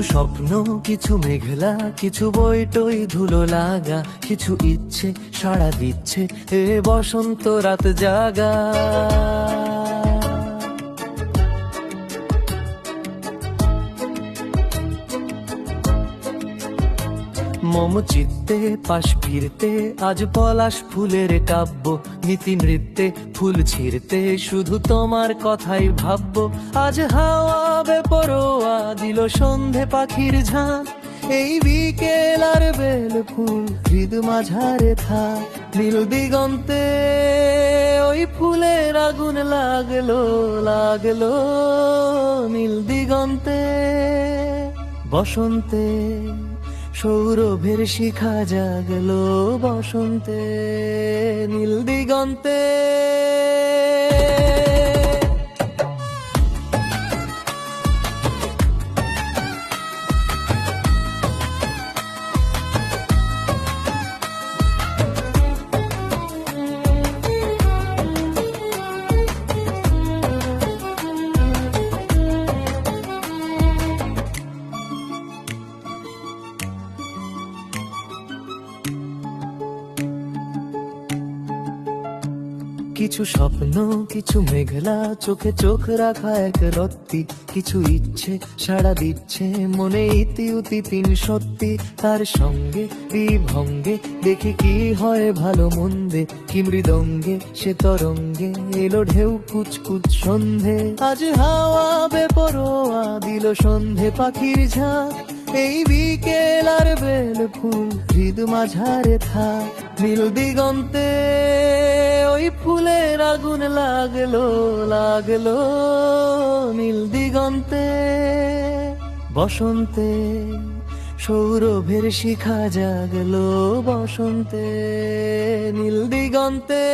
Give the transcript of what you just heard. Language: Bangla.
স্বপ্ন, কিছু মেঘলা, কিছু বইটই ধুলো লাগা, কিছু ইচ্ছে সাড়া দিচ্ছে এ বসন্ত রাত জাগা। মম চিত্তে পাশ ফিরতে আজ পলাশ ফুলের কাব্য, নীতি নৃত্যে ফুল ছিঁড়তে শুধু তোমার কথাই ভাববো। আজ হাওয়া বেপরোয়া দিল সন্ধে পাখির ঝাঁক, এই বিকেল আর বেল ফুল হৃদ মাঝারে থাক। নীল দিগন্তে ওই ফুলের আগুন লাগলো লাগলো, নীল দিগন্তে বসন্তে সৌরভের শিখা জাগলো বসন্তে, নীল দিগন্তে। কিছু স্বপ্ন, কিছু মেঘলা, চোখে চোখ রাখা এক রত্তি, কিছু ইচ্ছে সাড়া দিচ্ছে মনে ইতি উতি তিন সত্যি। তার সঙ্গে বিভঙ্গে দেখি কি হয় ভালো মন্দে, কি মৃদঙ্গে সে তরঙ্গে এলো ঢেউ কুচকুচ সন্ধে। আজ হাওয়া বেপরোয়া দিল সন্ধে পাখির ঝাঁক, এই বিকেল আর বেল ফুল হৃদ মাঝারে থাক। নীল দিগন্তে ওই ফুলের আগুন লাগলো লাগলো, নীল দিগন্তে বসন্তে সৌরভের শিখা জাগলো বসন্তে, নীল দিগন্তে।